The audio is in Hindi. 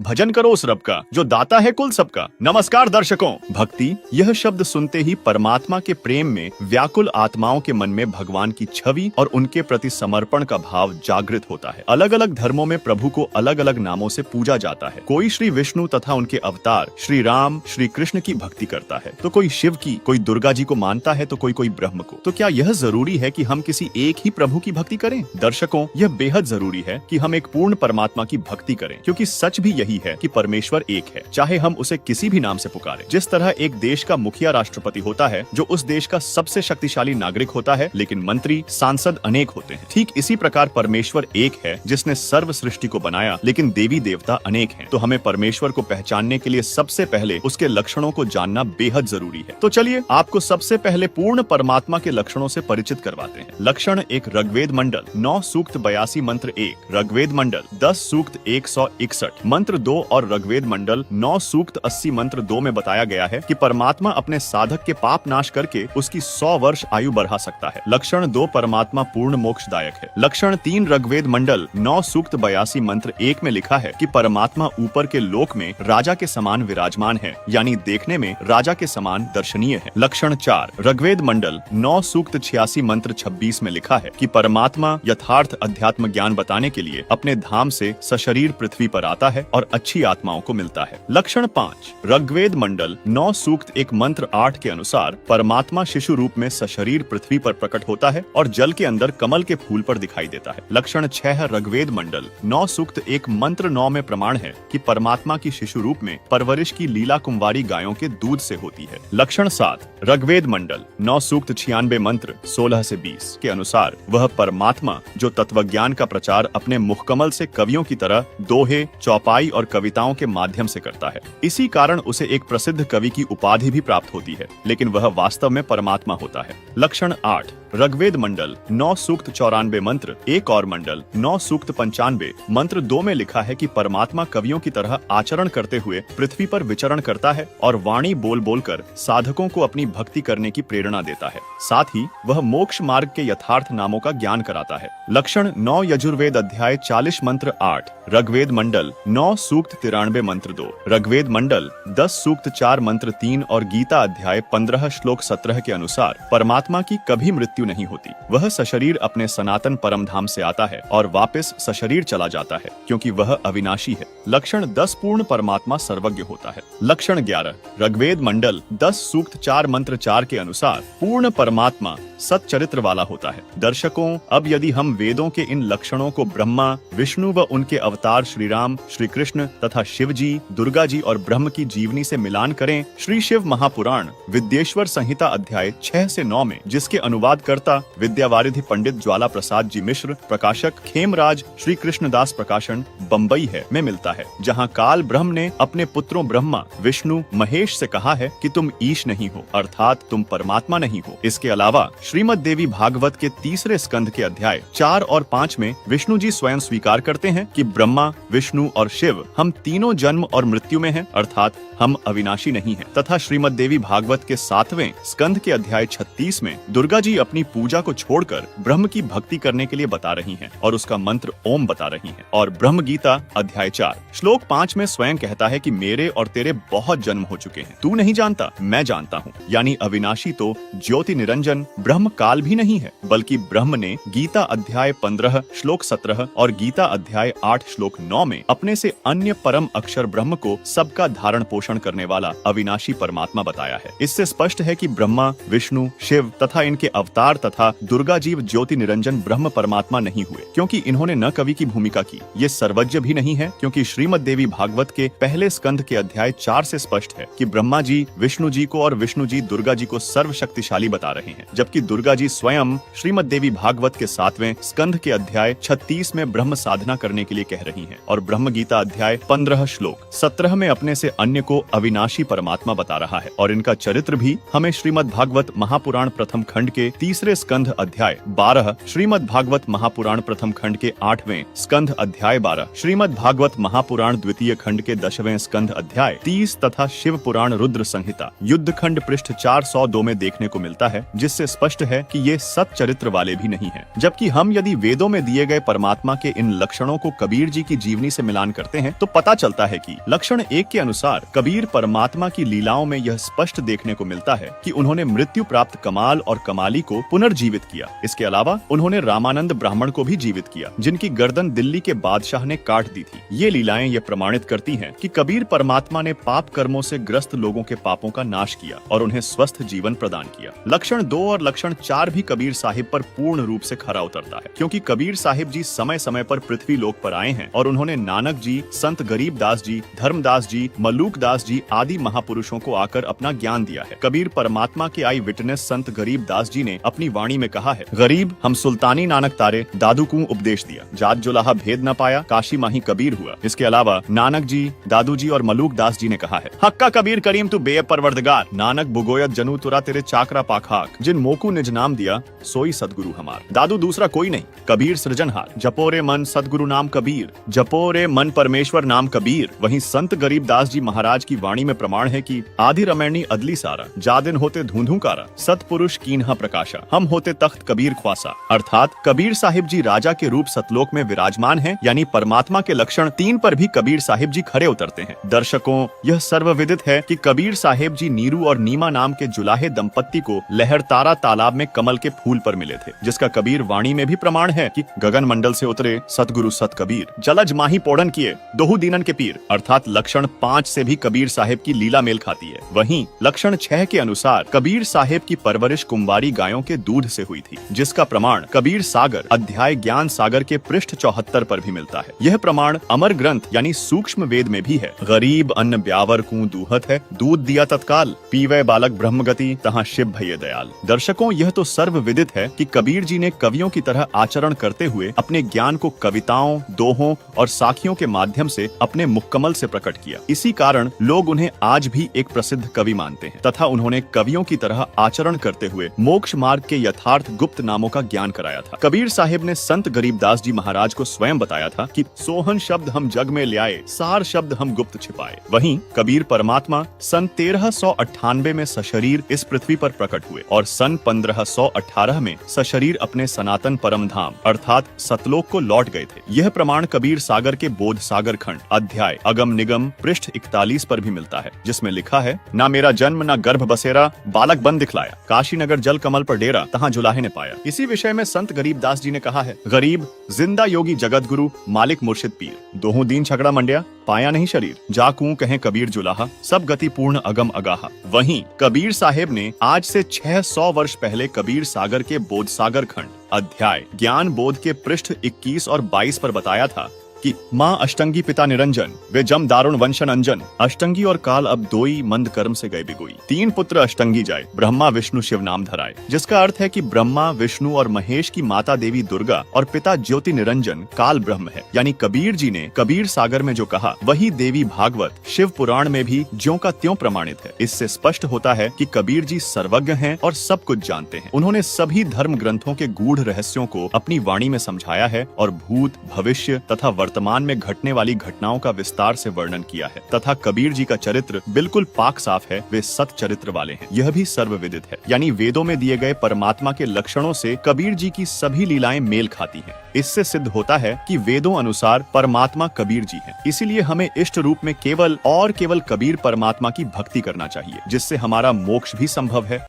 भजन करो उस रब का जो दाता है कुल सबका। नमस्कार दर्शकों, भक्ति यह शब्द सुनते ही परमात्मा के प्रेम में व्याकुल आत्माओं के मन में भगवान की छवि और उनके प्रति समर्पण का भाव जागृत होता है। अलग अलग धर्मों में प्रभु को अलग अलग नामों से पूजा जाता है। कोई श्री विष्णु तथा उनके अवतार श्री राम श्री कृष्ण की भक्ति करता है, तो कोई शिव की, कोई दुर्गा जी को मानता है, तो कोई ब्रह्म को। तो क्या यह जरूरी है कि हम किसी एक ही प्रभु की भक्ति करें? दर्शकों, यह बेहद जरूरी है कि हम एक पूर्ण परमात्मा की भक्ति करें, क्योंकि सच भी यही है कि परमेश्वर एक है, चाहे हम उसे किसी भी नाम से पुकारें। जिस तरह एक देश का मुखिया राष्ट्रपति होता है, जो उस देश का सबसे शक्तिशाली नागरिक होता है, लेकिन मंत्री सांसद अनेक होते हैं, ठीक इसी प्रकार परमेश्वर एक है जिसने सर्व सृष्टि को बनाया, लेकिन देवी देवता अनेक हैं। तो हमें परमेश्वर को पहचानने के लिए सबसे पहले उसके लक्षणों को जानना बेहद जरूरी है। तो चलिए आपको सबसे पहले पूर्ण परमात्मा के लक्षणों से परिचित करवाते हैं। लक्षण एक, ऋग्वेद मंडल 9 सूक्त 82 मंत्र 1, ऋग्वेद मंडल 10 सूक्त 161 मंत्र 2 और ऋग्वेद मंडल 9 सूक्त 80 मंत्र 2 में बताया गया है कि परमात्मा अपने साधक के पाप नाश करके उसकी 100 वर्ष आयु बढ़ा सकता है। लक्षण 2, परमात्मा पूर्ण मोक्षदायक है। लक्षण 3, ऋग्वेद मंडल 9 सूक्त 82 मंत्र 1 में लिखा है कि परमात्मा ऊपर के लोक में राजा के समान विराजमान है, यानी देखने में राजा के समान दर्शनीय है। लक्षण 4, ऋग्वेद मंडल 9 सूक्त 86 मंत्र 26 में लिखा है कि परमात्मा यथार्थ अध्यात्म ज्ञान बताने के लिए अपने धाम से सशरीर पृथ्वी पर आता है और अच्छी आत्माओं को मिलता है। लक्षण 5, ऋग्वेद मंडल 9 सूक्त 1 मंत्र 8 के अनुसार परमात्मा शिशु रूप में सशरीर पृथ्वी पर प्रकट होता है और जल के अंदर कमल के फूल पर दिखाई देता है। लक्षण 6, ऋग्वेद मंडल 9 सूक्त 1 मंत्र 9 में प्रमाण है कि परमात्मा की शिशु रूप में परवरिश की लीला कुंवारी गायों के दूध से होती है। लक्षण 7, ऋग्वेद मंडल 9 सूक्त 96 मंत्र 16 से 20 के अनुसार वह परमात्मा जो तत्वज्ञान का प्रचार अपने मुखकमल से कवियों की तरह दोहे, चौपाई और कविताओं के माध्यम से करता है। इसी कारण उसे एक प्रसिद्ध कवि की उपाधि भी प्राप्त होती है, लेकिन वह वास्तव में परमात्मा होता है। लक्षण 8, ऋग्वेद मंडल 9 सूक्त 94 मंत्र 1 और मंडल 9 सूक्त 95 मंत्र 2 में लिखा है कि परमात्मा कवियों की तरह आचरण करते हुए पृथ्वी पर विचरण करता है और वाणी बोल बोलकर साधकों को अपनी भक्ति करने की प्रेरणा देता है। साथ ही वह मोक्ष मार्ग के यथार्थ नामों का ज्ञान कराता है। लक्षण 9, यजुर्वेद अध्याय 40 मंत्र 8, ऋग्वेद मंडल 9 सूक्त 93 मंत्र 2, ऋग्वेद मंडल 10 सूक्त 4 मंत्र 3 और गीता अध्याय 15 श्लोक 17 के अनुसार परमात्मा की कभी मृत्यु नहीं होती। वह सशरीर अपने सनातन परम धाम से आता है और वापस सशरीर चला जाता है, क्योंकि वह अविनाशी है। लक्षण 10, पूर्ण परमात्मा सर्वज्ञ होता है। लक्षण 11, ऋग्वेद मंडल 10 सूक्त 4 मंत्र 4 के अनुसार पूर्ण परमात्मा सच्चरित्र वाला होता है। दर्शकों, अब यदि हम वेदों के इन लक्षणों को ब्रह्मा, विष्णु व उनके अवतार श्री राम, श्री कृष्ण तथा शिव जी, दुर्गा जी और ब्रह्म की जीवनी से मिलान करें, श्री शिव महापुराण विद्येश्वर संहिता अध्याय 6 से 9 में, जिसके अनुवादकर्ता विद्यावारिधि पंडित ज्वाला प्रसाद जी मिश्र, प्रकाशक खेमराज श्री कृष्णदास प्रकाशन बम्बई है, में मिलता है, जहाँ काल ब्रह्म ने अपने पुत्रों ब्रह्मा, विष्णु, महेश से कहा है कि तुम ईश नहीं हो, अर्थात तुम परमात्मा नहीं हो। इसके अलावा श्रीमद् देवी भागवत के 3 स्कंध के अध्याय 4 और 5 में विष्णु जी स्वयं स्वीकार करते हैं कि ब्रह्मा, विष्णु और शिव हम तीनों जन्म और मृत्यु में हैं, अर्थात हम अविनाशी नहीं हैं। तथा श्रीमद् देवी भागवत के 7वें स्कंध के अध्याय 36 में दुर्गा जी अपनी पूजा को छोड़कर ब्रह्म की भक्ति करने के लिए बता रही हैं और उसका मंत्र ओम बता रही हैं। और ब्रह्म गीता अध्याय 4 श्लोक 5 में स्वयं कहता है कि मेरे और तेरे बहुत जन्म हो चुके हैं, तू नहीं जानता, मैं जानता हूँ। यानी अविनाशी तो ज्योति निरंजन ब्रह्म काल भी नहीं है, बल्कि ब्रह्म ने गीता अध्याय 15 श्लोक 17 और गीता अध्याय 8 श्लोक 9 में अपने से अन्य परम अक्षर ब्रह्म को सबका धारण पोषण करने वाला अविनाशी परमात्मा बताया है। इससे स्पष्ट है कि ब्रह्मा, विष्णु, शिव तथा इनके अवतार तथा दुर्गा जीव ज्योति निरंजन ब्रह्म परमात्मा नहीं हुए, क्योंकि इन्होंने न कवि की भूमिका की। ये सर्वज्ञ भी नहीं है, क्योंकि श्रीमद् देवी भागवत के पहले स्कंध के अध्याय 4 से स्पष्ट है कि ब्रह्मा जी विष्णु जी को और विष्णु जी दुर्गा जी को सर्वशक्तिशाली बता रहे हैं, जबकि दुर्गा जी स्वयं श्रीमद् देवी भागवत के 7वें स्कंध के अध्याय 36 में ब्रह्म साधना करने के लिए कह रही हैं और ब्रह्म गीता अध्याय 15 श्लोक 17 में अपने से अन्य को अविनाशी परमात्मा बता रहा है। और इनका चरित्र भी हमें श्रीमद् भागवत महापुराण प्रथम खंड के 3 स्कंध अध्याय 12, श्रीमद् भागवत महापुराण प्रथम खंड के 8वें स्कंध अध्याय 12, श्रीमद् भागवत महापुराण द्वितीय खंड के 10वें स्कंध अध्याय 30 तथा शिव पुराण रुद्र संहिता युद्ध खंड पृष्ठ 402 में देखने को मिलता है, जिससे स्पष्ट स्पष्ट है कि ये सत चरित्र वाले भी नहीं हैं। जबकि हम यदि वेदों में दिए गए परमात्मा के इन लक्षणों को कबीर जी की जीवनी से मिलान करते हैं तो पता चलता है कि लक्षण 1 के अनुसार कबीर परमात्मा की लीलाओं में यह स्पष्ट देखने को मिलता है कि उन्होंने मृत्यु प्राप्त कमाल और कमाली को पुनर्जीवित किया। इसके अलावा उन्होंने रामानंद ब्राह्मण को भी जीवित किया, जिनकी गर्दन दिल्ली के बादशाह ने काट दी थी। ये लीलाएं ये प्रमाणित करती हैं कि कबीर परमात्मा ने पाप कर्मों से ग्रस्त लोगों के पापों का नाश किया और उन्हें स्वस्थ जीवन प्रदान किया। लक्षण 2 और लक्षण 4 भी कबीर साहिब पर पूर्ण रूप से खरा उतरता है, क्योंकि कबीर साहिब जी समय समय पर पृथ्वी लोक पर आए हैं और उन्होंने नानक जी, संत गरीबदास जी, धर्मदास जी, मल्लूकदास जी आदि महापुरुषों को आकर अपना ज्ञान दिया है। कबीर परमात्मा के आई विटनेस संत गरीबदास जी ने अपनी वाणी में कहा है, गरीब हम सुल्तानी नानक तारे दादू को उपदेश दिया, जात जुलाहा भेद न पाया, काशी माही कबीर हुआ। इसके अलावा नानक जी, दादू जी और मल्लूकदास जी ने कहा है, हक्का कबीर करीम तू बे परवरदिगार, नानक बुगोयत जनू तुरा तेरे चाकरा पाखाक, जिन मोकू निज नाम दिया सोई सदगुरु हमार। दादू दूसरा कोई नहीं, कबीर सृजनहार। जपोरे मन सदगुरु नाम कबीर, जपोरे मन परमेश्वर नाम कबीर। वहीं संत गरीबदास जी महाराज की वाणी में प्रमाण है कि आदि रमैनी अदली सारा, जादिन होते धूंधू कारा, सतपुरुष कीन्हा प्रकाशा, हम होते तख्त कबीर ख्वासा। अर्थात कबीर साहिब जी राजा के रूप सतलोक में विराजमान हैं, यानी परमात्मा के लक्षण 3 पर भी कबीर साहिब जी खरे उतरते हैं। दर्शकों, यह सर्वविदित है कि कबीर साहिब जी नीरू और नीमा नाम के जुलाहे दंपत्ति को लहरतारा तालाब में कमल के फूल पर मिले थे, जिसका कबीर वाणी में भी प्रमाण है कि गगन मंडल से उतरे सतगुरु सत कबीर, जलज माही पोड़न किए दोहु दीनन के पीर। अर्थात लक्षण 5 से भी कबीर साहिब की लीला मेल खाती है। वहीं लक्षण 6 के अनुसार कबीर साहिब की परवरिश कुंवारी गायों के दूध से हुई थी, जिसका प्रमाण कबीर सागर अध्याय ज्ञान सागर के पृष्ठ 74 पर भी मिलता है। यह प्रमाण अमर ग्रंथ यानी सूक्ष्म वेद में भी है। गरीब अन्न ब्यावर कू दूहत है, दूध दिया तत्काल, पीवे बालक ब्रह्मगति तहाँ शिव भये दयाल। दर्शकों, यह तो सर्व विदित है कि कबीर जी ने कवियों की तरह आचरण करते हुए अपने ज्ञान को कविताओं, दोहों और साखियों के माध्यम से अपने मुक्कमल से प्रकट किया। इसी कारण लोग उन्हें आज भी एक प्रसिद्ध कवि मानते हैं तथा उन्होंने कवियों की तरह आचरण करते हुए मोक्ष मार्ग के यथार्थ गुप्त नामों का ज्ञान कराया था। कबीर साहिब ने संत गरीबदास जी महाराज को स्वयं बताया था कि सोहन शब्द हम जग में ले आए, सार शब्द हम गुप्त छिपाए। वहीं कबीर परमात्मा सन 1398 में सशरीर इस पृथ्वी पर प्रकट हुए और सन 1518 में सशरीर अपने सनातन परम धाम अर्थात सतलोक को लौट गए थे। यह प्रमाण कबीर सागर के बोध सागर खंड अध्याय अगम निगम पृष्ठ 41 पर भी मिलता है, जिसमें लिखा है, ना मेरा जन्म ना गर्भ बसेरा, बालक बन दिखलाया, काशी नगर जल कमल पर डेरा, तहाँ जुलाहे ने पाया। इसी विषय में संत गरीबदास जी ने कहा है, गरीब जिंदा योगी जगत गुरु मालिक मुर्शिद पीर, दोहों दीन झगड़ा मंडिया, पाया नहीं शरीर, जाकू कहें कबीर जुलाहा, सब गति पूर्ण अगम अगाहा। वहीं कबीर साहिब ने आज से 600 वर्ष पहले कबीर सागर के बोध सागर खंड अध्याय ज्ञान बोध के पृष्ठ 21 और 22 पर बताया था कि माँ अष्टंगी पिता निरंजन, वे जम दारुण वंशन अंजन, अष्टंगी और काल अब दोई मंद कर्म से गए बिगोई, 3 पुत्र अष्टंगी जाए, ब्रह्मा विष्णु शिव नाम धराए। जिसका अर्थ है कि ब्रह्मा विष्णु और महेश की माता देवी दुर्गा और पिता ज्योति निरंजन काल ब्रह्म है। यानी कबीर जी ने कबीर सागर में जो कहा वही देवी भागवत शिव पुराण में भी ज्यों का त्यों प्रमाणित है। इससे स्पष्ट होता है कि कबीर जी सर्वज्ञ हैं और सब कुछ जानते हैं। उन्होंने सभी धर्म ग्रंथों के गूढ़ रहस्यों को अपनी वाणी में समझाया है और भूत भविष्य तथा वर्तमान में घटने वाली घटनाओं का विस्तार से वर्णन किया है तथा कबीर जी का चरित्र बिल्कुल पाक साफ है, वे सत चरित्र वाले हैं। यह भी सर्वविदित है, यानी वेदों में दिए गए परमात्मा के लक्षणों से कबीर जी की सभी लीलाएं मेल खाती हैं। इससे सिद्ध होता है कि वेदों अनुसार परमात्मा कबीर जी हैं। इसीलिए हमें इष्ट रूप में केवल और केवल कबीर परमात्मा की भक्ति करना चाहिए, जिससे हमारा मोक्ष भी संभव है।